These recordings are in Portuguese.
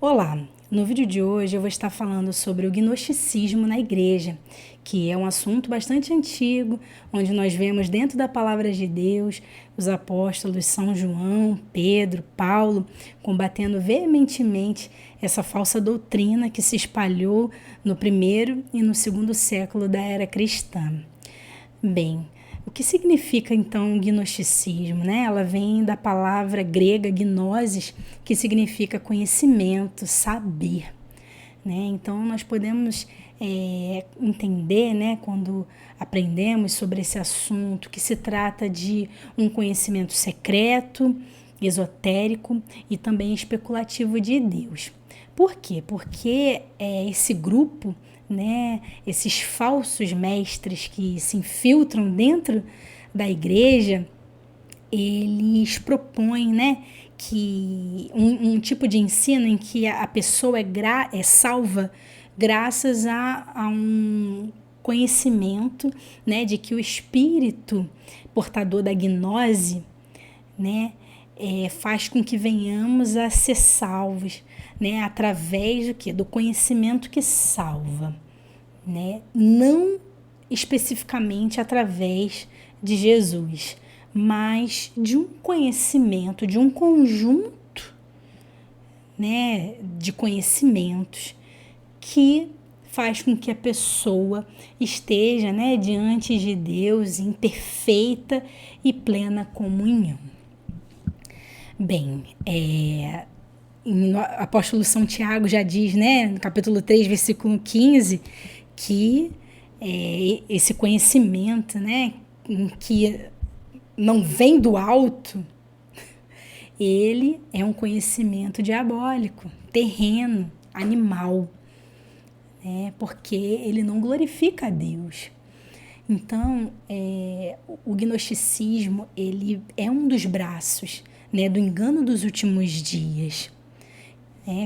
Olá, no vídeo de hoje eu vou estar falando sobre o gnosticismo na igreja, que é um assunto bastante antigo, onde nós vemos dentro da palavra de Deus os apóstolos São João, Pedro, Paulo, combatendo veementemente essa falsa doutrina que se espalhou no primeiro e no segundo século da era cristã. Bem, o que significa então gnosticismo, né? Ela vem da palavra grega gnosis, que significa conhecimento, saber, né? Então nós podemos entender, né, quando aprendemos sobre esse assunto, que se trata de um conhecimento secreto, esotérico e também especulativo de Deus. Por quê? Porque esse grupo, né, esses falsos mestres que se infiltram dentro da igreja, eles propõem, né, que um tipo de ensino em que a pessoa é salva graças a um conhecimento, né, de que o espírito portador da gnose, né, faz com que venhamos a ser salvos, né, através do quê? Do conhecimento que salva, né? Não especificamente através de Jesus, mas de um conhecimento, de um conjunto, né, de conhecimentos que faz com que a pessoa esteja, né, diante de Deus em perfeita e plena comunhão. Bem, o apóstolo São Tiago já diz, né, no capítulo 3, versículo 15, que esse conhecimento, né, que não vem do alto, ele é um conhecimento diabólico, terreno, animal, né, porque ele não glorifica a Deus. Então, o gnosticismo, ele é um dos braços, né, do engano dos últimos dias.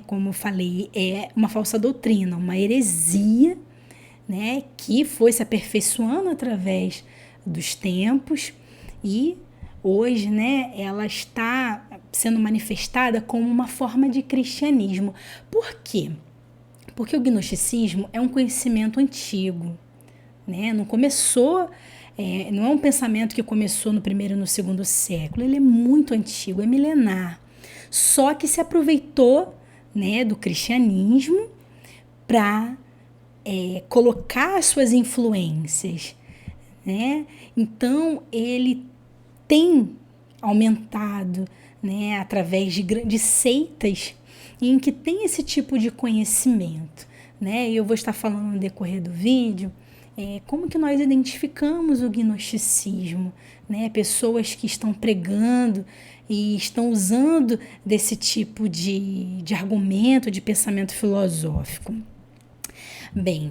Como eu falei, é uma falsa doutrina, uma heresia, né, que foi se aperfeiçoando através dos tempos e hoje, né, ela está sendo manifestada como uma forma de cristianismo. Por quê? Porque o gnosticismo é um conhecimento antigo, né? Não começou, não é um pensamento que começou no primeiro e no segundo século, ele é muito antigo, é milenar. Só que se aproveitou, né, do cristianismo para colocar as suas influências, né? Então ele tem aumentado, né, através de seitas em que tem esse tipo de conhecimento, né? E eu vou estar falando no decorrer do vídeo como que nós identificamos o gnosticismo, né? Pessoas que estão pregando e estão usando desse tipo de argumento, de pensamento filosófico. Bem,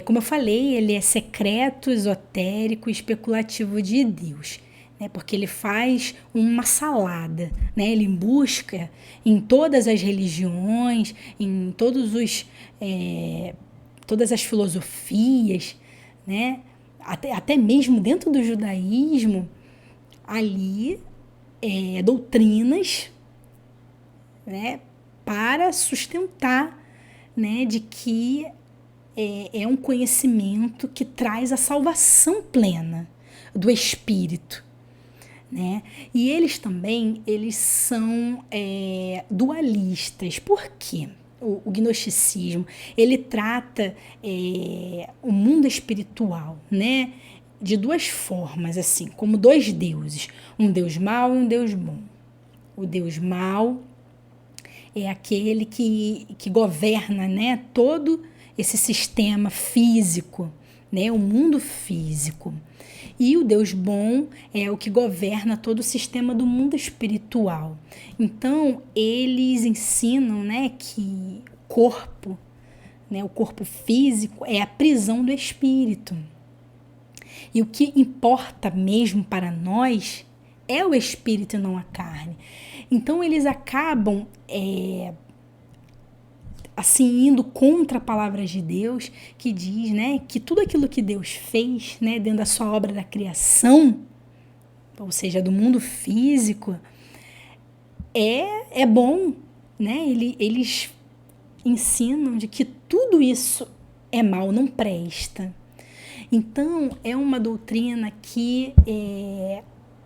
como eu falei, ele é secreto, esotérico e especulativo de Deus, né? Porque ele faz uma salada, né? Ele busca em todas as religiões, em todas as filosofias, né? Até mesmo dentro do judaísmo, ali doutrinas, né? Para sustentar, né? De que é um conhecimento que traz a salvação plena do espírito, né? E eles também, eles são dualistas. Por quê? O gnosticismo, ele trata o mundo espiritual, né, de duas formas, assim, como dois deuses, um Deus mau e um Deus bom. O Deus mau é aquele que governa, né, todo esse sistema físico, né, o mundo físico. E o Deus bom é o que governa todo o sistema do mundo espiritual. Então, eles ensinam, né, que o corpo físico é a prisão do espírito. E o que importa mesmo para nós é o espírito e não a carne. Então, eles acabam assim, indo contra a palavra de Deus, que diz, né, que tudo aquilo que Deus fez, né, dentro da sua obra da criação, ou seja, do mundo físico, é bom, né? Eles ensinam de que tudo isso é mal, não presta. Então, é uma doutrina que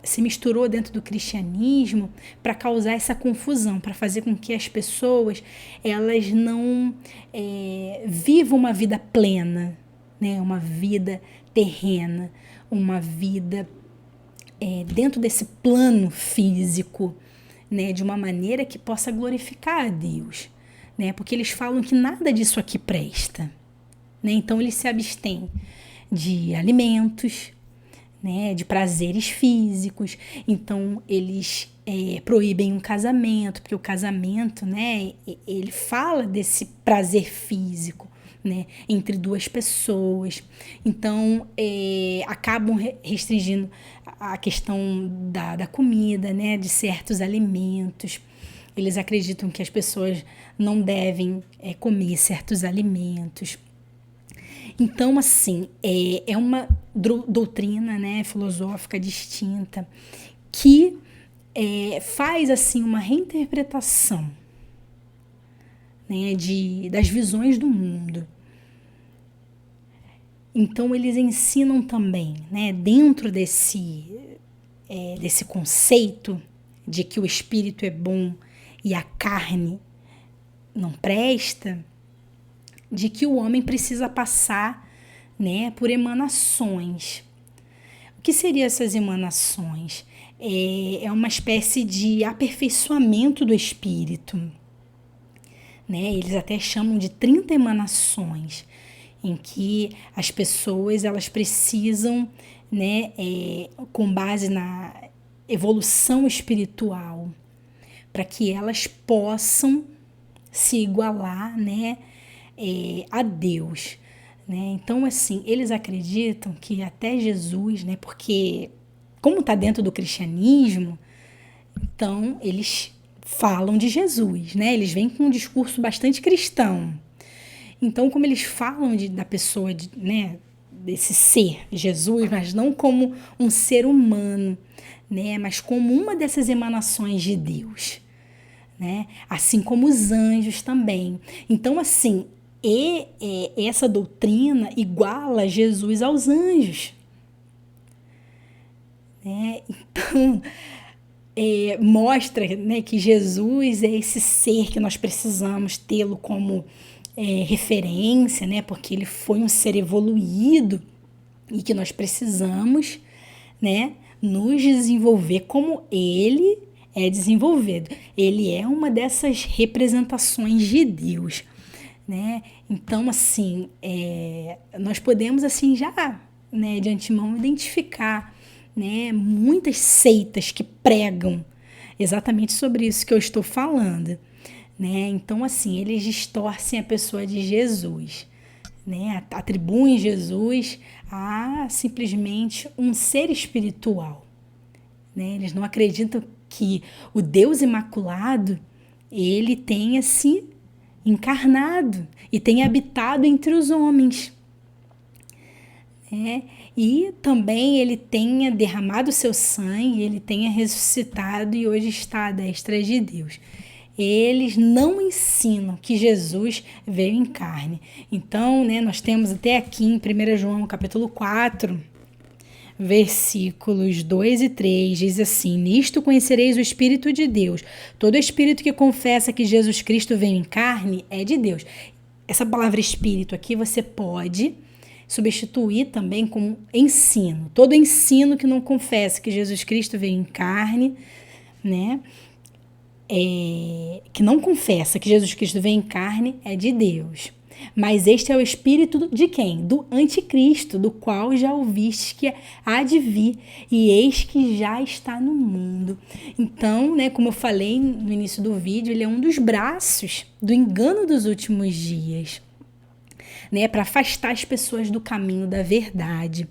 se misturou dentro do cristianismo para causar essa confusão, para fazer com que as pessoas elas não vivam uma vida plena, né? Uma vida terrena, uma vida dentro desse plano físico, né? De uma maneira que possa glorificar a Deus, né? Porque eles falam que nada disso aqui presta, né? Então eles se abstêm de alimentos, né, de prazeres físicos. Então eles proíbem um casamento, porque o casamento, né, ele fala desse prazer físico, né, entre duas pessoas. Então acabam restringindo a questão da comida, né, de certos alimentos. Eles acreditam que as pessoas não devem comer certos alimentos. Então, assim, é uma doutrina, né, filosófica distinta que faz, assim, uma reinterpretação, né, das visões do mundo. Então, eles ensinam também, né, dentro desse conceito de que o espírito é bom e a carne não presta, de que o homem precisa passar, né, por emanações. O que seriam essas emanações? É uma espécie de aperfeiçoamento do espírito, né? Eles até chamam de 30 emanações, em que as pessoas elas precisam, né, com base na evolução espiritual, para que elas possam se igualar, né, a Deus, né? Então, assim, eles acreditam que até Jesus, né, porque como está dentro do cristianismo, então eles falam de Jesus, né? Eles vêm com um discurso bastante cristão. Então, como eles falam da pessoa, né, desse ser, Jesus, mas não como um ser humano, né, mas como uma dessas emanações de Deus, né? Assim como os anjos também. Então, assim, essa doutrina iguala Jesus aos anjos, né? Então, mostra, né, que Jesus é esse ser que nós precisamos tê-lo como referência, né, porque ele foi um ser evoluído e que nós precisamos, né, nos desenvolver como ele é desenvolvido. Ele é uma dessas representações de Deus, né? Então, assim, nós podemos, assim, já, né, de antemão identificar, né, muitas seitas que pregam exatamente sobre isso que eu estou falando, né? Então, assim, eles distorcem a pessoa de Jesus, né? Atribuem Jesus a simplesmente um ser espiritual, né? Eles não acreditam que o Deus Imaculado ele tenha se encarnado e tenha habitado entre os homens, né? E também ele tenha derramado seu sangue, ele tenha ressuscitado e hoje está à destra de Deus. Eles não ensinam que Jesus veio em carne. Então, né, nós temos até aqui em 1 João capítulo 4, versículos 2 e 3, diz assim: nisto conhecereis o Espírito de Deus. Todo espírito que confessa que Jesus Cristo veio em carne é de Deus. Essa palavra espírito aqui você pode substituir também com ensino. Todo ensino que não confessa que Jesus Cristo veio em carne, né? Que não confessa que Jesus Cristo veio em carne é de Deus. Mas este é o espírito de quem? Do anticristo, do qual já ouviste que há de vir, e eis que já está no mundo. Então, né, como eu falei no início do vídeo, ele é um dos braços do engano dos últimos dias, né, para afastar as pessoas do caminho da verdade,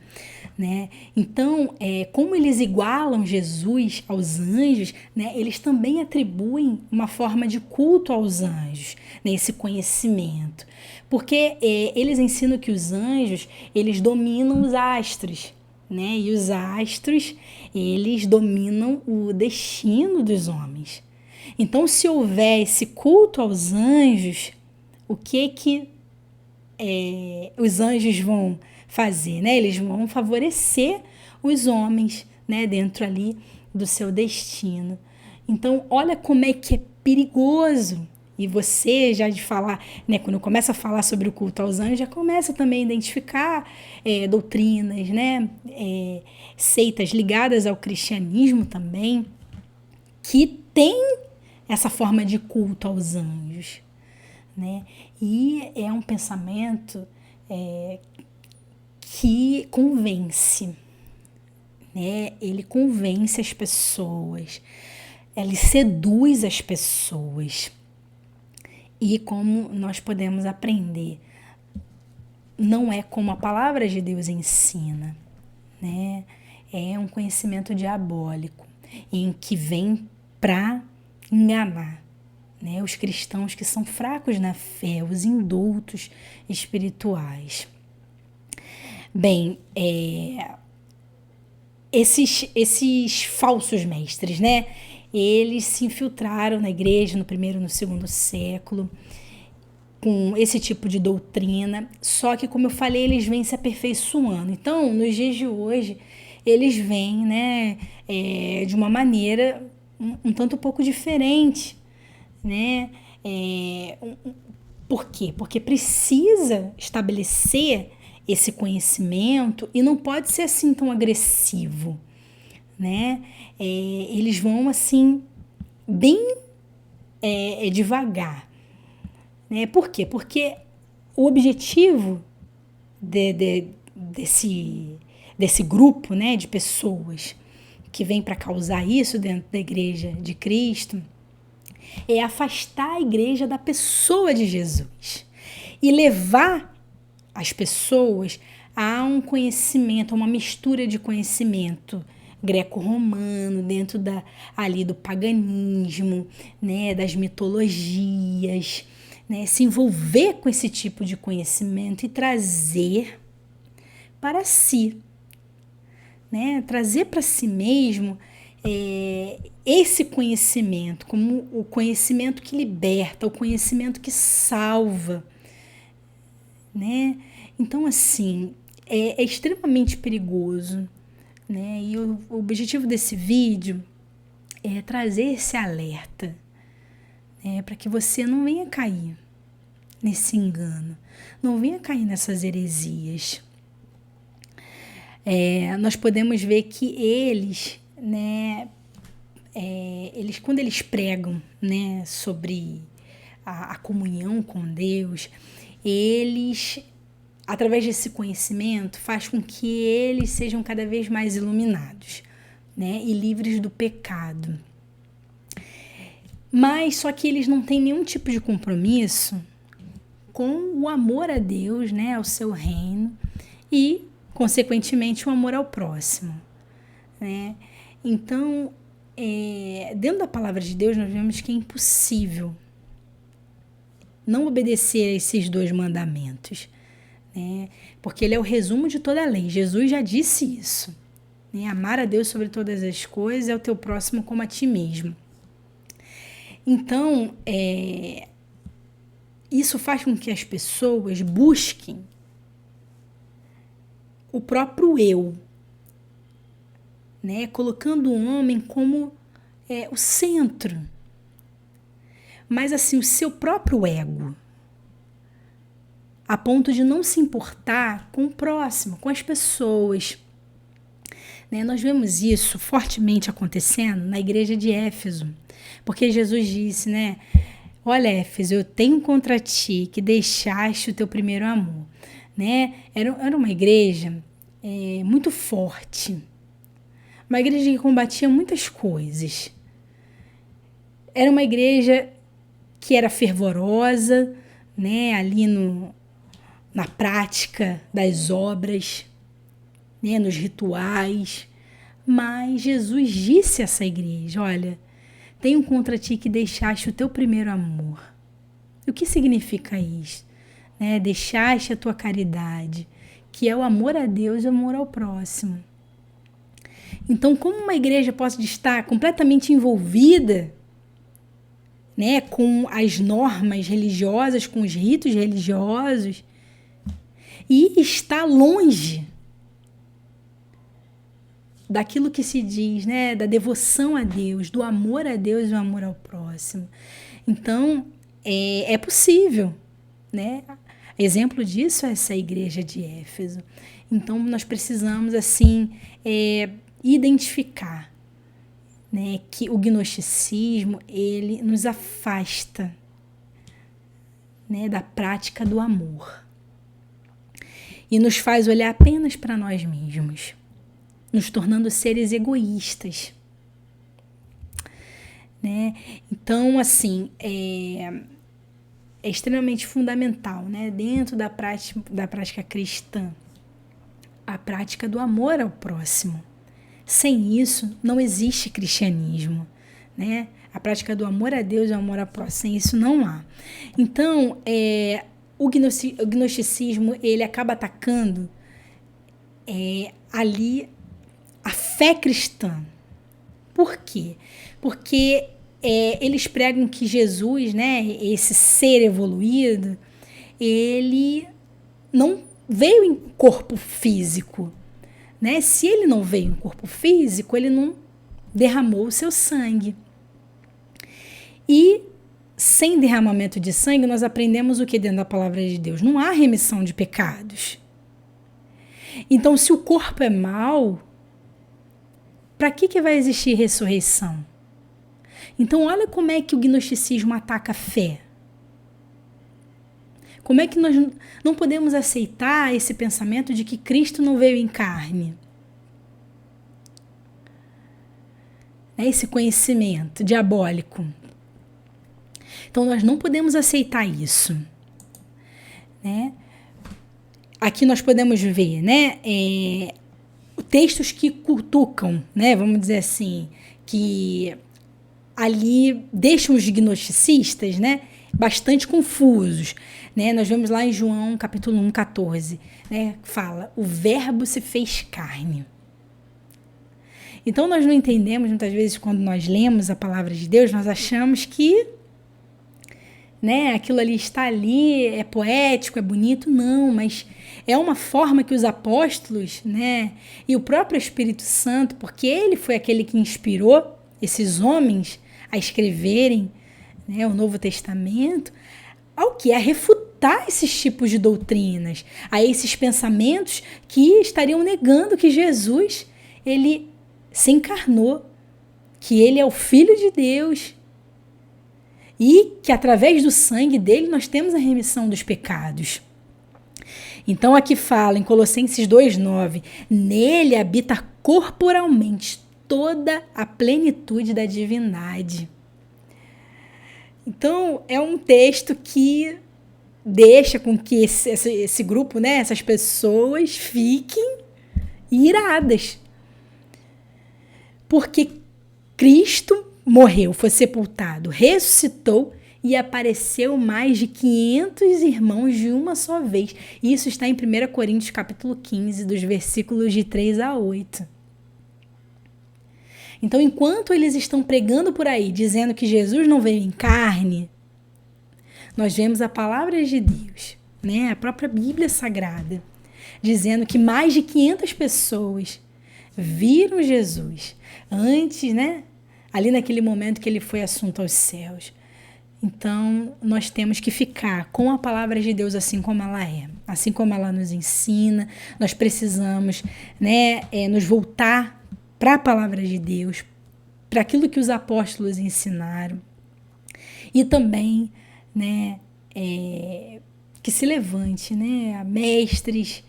né? Então, como eles igualam Jesus aos anjos, né, eles também atribuem uma forma de culto aos anjos, né, esse conhecimento, porque eles ensinam que os anjos eles dominam os astros, né, e os astros eles dominam o destino dos homens. Então, se houver esse culto aos anjos, o que os anjos vão fazer, né? Eles vão favorecer os homens, né? Dentro ali do seu destino. Então, olha como é que é perigoso. E você já de falar, né? Quando começa a falar sobre o culto aos anjos, já começa também a identificar doutrinas, né? Seitas ligadas ao cristianismo também, que tem essa forma de culto aos anjos, né? E é um pensamento que convence, né? Ele convence as pessoas, ele seduz as pessoas. E como nós podemos aprender, não é como a palavra de Deus ensina, né? É um conhecimento diabólico, em que vem para enganar, né? Os cristãos que são fracos na fé, os indultos espirituais. Bem, esses falsos mestres, né? Eles se infiltraram na igreja no primeiro e no segundo século com esse tipo de doutrina, só que, como eu falei, eles vêm se aperfeiçoando. Então, nos dias de hoje, eles vêm, né, de uma maneira um tanto pouco diferente, né? Por quê? Porque precisa estabelecer esse conhecimento e não pode ser assim tão agressivo, né? Eles vão assim bem devagar, né? Por quê? Porque o objetivo desse grupo, né, de pessoas que vem para causar isso dentro da igreja de Cristo é afastar a igreja da pessoa de Jesus e levar as pessoas a um conhecimento, a uma mistura de conhecimento greco-romano, dentro ali do paganismo, né, das mitologias, né, se envolver com esse tipo de conhecimento e trazer para si, né, trazer para si mesmo esse conhecimento como o conhecimento que liberta, o conhecimento que salva, né? Então, assim, é extremamente perigoso, né? E o objetivo desse vídeo é trazer esse alerta, né? Para que você não venha cair nesse engano, não venha cair nessas heresias. Nós podemos ver que eles, né? Eles, quando eles pregam, né, sobre a comunhão com Deus, eles, através desse conhecimento, faz com que eles sejam cada vez mais iluminados, né, e livres do pecado. Mas só que eles não têm nenhum tipo de compromisso com o amor a Deus, né, ao seu reino e, consequentemente, o amor ao próximo, né? Então, dentro da palavra de Deus, nós vemos que é impossível não obedecer a esses 2 mandamentos, né? Porque ele é o resumo de toda a lei. Jesus já disse isso, né? Amar a Deus sobre todas as coisas é o teu próximo como a ti mesmo. Então, isso faz com que as pessoas busquem o próprio eu, né? Colocando o homem como o centro. Mas assim, o seu próprio ego, a ponto de não se importar com o próximo, com as pessoas, né? Nós vemos isso fortemente acontecendo na igreja de Éfeso, porque Jesus disse, né? Olha, Éfeso, eu tenho contra ti que deixaste o teu primeiro amor, né? Era uma igreja muito forte, uma igreja que combatia muitas coisas. Era uma igreja que era fervorosa, né, ali na prática das obras, né, nos rituais. Mas Jesus disse a essa igreja, olha, tenho contra ti que deixaste o teu primeiro amor. O que significa isso? Né, deixaste a tua caridade, que é o amor a Deus e o amor ao próximo. Então, como uma igreja pode estar completamente envolvida né, com as normas religiosas, com os ritos religiosos, e está longe daquilo que se diz, né, da devoção a Deus, do amor a Deus e do amor ao próximo. Então, é possível, né? Exemplo disso é essa igreja de Éfeso. Então, nós precisamos, assim, identificar, né, que o gnosticismo, ele nos afasta, né, da prática do amor e nos faz olhar apenas para nós mesmos, nos tornando seres egoístas, né? Então, assim, é extremamente fundamental, né, dentro da prática cristã, a prática do amor ao próximo. Sem isso, não existe cristianismo, né? A prática do amor a Deus e o amor ao próximo, sem isso não há. Então, o gnosticismo, ele acaba atacando ali a fé cristã. Por quê? Porque eles pregam que Jesus, né, esse ser evoluído, ele não veio em corpo físico, né? Se ele não veio em corpo físico, ele não derramou o seu sangue. E sem derramamento de sangue, nós aprendemos o que dentro da palavra de Deus? Não há remissão de pecados. Então, se o corpo é mau, para que vai existir ressurreição? Então, olha como é que o gnosticismo ataca a fé. Como é que nós não podemos aceitar esse pensamento de que Cristo não veio em carne? Esse conhecimento diabólico. Então, nós não podemos aceitar isso, né? Aqui nós podemos ver, né, textos que cutucam, né, vamos dizer assim, que ali deixam os gnosticistas, né, bastante confusos, né? Nós vemos lá em João capítulo 1, 14, né, fala, o verbo se fez carne. Então nós não entendemos, muitas vezes, quando nós lemos a palavra de Deus, nós achamos que, né, aquilo ali está ali, é poético, é bonito. Não, mas é uma forma que os apóstolos, né, e o próprio Espírito Santo, porque ele foi aquele que inspirou esses homens a escreverem, né, o Novo Testamento, ao que? A refutar esses tipos de doutrinas, a esses pensamentos que estariam negando que Jesus, ele se encarnou, que ele é o Filho de Deus e que através do sangue dele nós temos a remissão dos pecados. Então aqui fala em Colossenses 2,9, nele habita corporalmente toda a plenitude da divindade. Então é um texto que deixa com que esse grupo, né, essas pessoas fiquem iradas. Porque Cristo morreu, foi sepultado, ressuscitou e apareceu mais de 500 irmãos de uma só vez. Isso está em 1 Coríntios capítulo 15, dos versículos de 3 a 8. Então, enquanto eles estão pregando por aí, dizendo que Jesus não veio em carne, nós vemos a palavra de Deus, né, a própria Bíblia Sagrada, dizendo que mais de 500 pessoas viram Jesus antes, né, ali naquele momento que ele foi assunto aos céus. Então, nós temos que ficar com a palavra de Deus assim como ela é, assim como ela nos ensina. Nós precisamos, né, nos voltar para a palavra de Deus, para aquilo que os apóstolos ensinaram. E também, né, que se levante, né, mestres,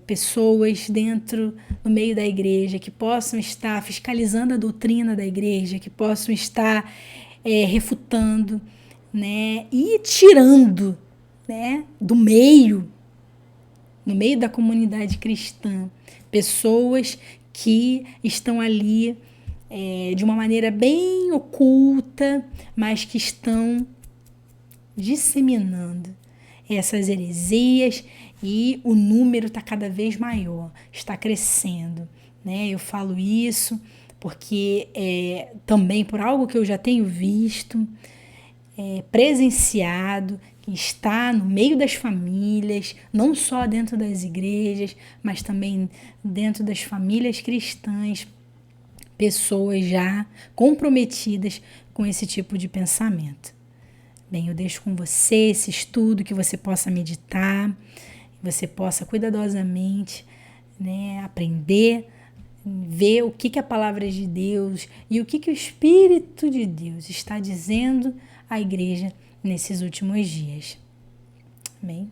pessoas dentro, no meio da igreja, que possam estar fiscalizando a doutrina da igreja, que possam estar refutando, né, e tirando, né, do meio, no meio da comunidade cristã, pessoas que estão ali de uma maneira bem oculta, mas que estão disseminando essas heresias, e o número está cada vez maior, está crescendo, né? Eu falo isso porque também por algo que eu já tenho visto, presenciado, que está no meio das famílias, não só dentro das igrejas, mas também dentro das famílias cristãs, pessoas já comprometidas com esse tipo de pensamento. Bem, eu deixo com você esse estudo, que você possa meditar, você possa cuidadosamente, né, aprender, ver o que a palavra de Deus e o que o Espírito de Deus está dizendo à igreja nesses últimos dias. Amém?